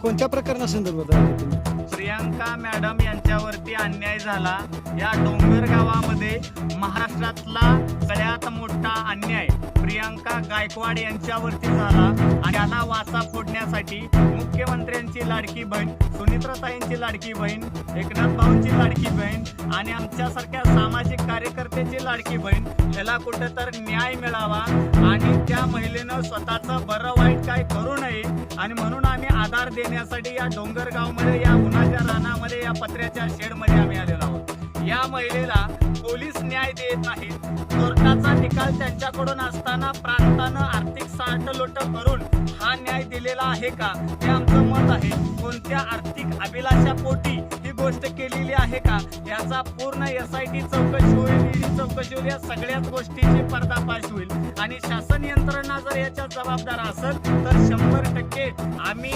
कोणत्या प्रकरणासंदर्भात आले तुम्ही? प्रियांका मॅडम यांच्यावरती अन्याय झाला। या डोंगर गावामध्ये महाराष्ट्रातला सगळ्यात मोठा अन्याय प्रियांका गायकवाड यांच्यावरती झाला आणि त्याला वाचा फोडण्यासाठी मुख्यमंत्र्यांची लाडकी बहीण, सुनित्राताईंची लाडकी बहीण, एकनाथ भाऊंची लाडकी बहीण आणि आमच्यासारख्या सामाजिक कार्यकर्त्याची लाडकी बहीण याला कुठेतर न्याय मिळावा आणि त्या महिलेनं स्वतःचं बरं वाईट काय करू नये आणि म्हणून आम्ही आधार देण्यासाठी या डोंगरगावमध्ये, या उन्हाच्या रानामध्ये, या पत्र्याच्या शेडमध्ये आम्ही आलेलो आहोत। या महिलेला पोलीस न्याय देत नाहीत। कोर्टाचा निकाल त्यांच्याकडून असताना प्रांतानं आर्थिक साठलोट करून हा न्याय दिलेला आहे का, हे आमचं मत आहे। कोणत्या आर्थिक अभिलाषापोटी ही गोष्ट केलेली आहे का, याचा पूर्ण SIT चौकशी होईल, ED चौकशी होईल, या सगळ्याच गोष्टीची पर्दाफाश होईल आणि शासन यंत्रणा जर याच्या जबाबदार असेल तर 100% आम्ही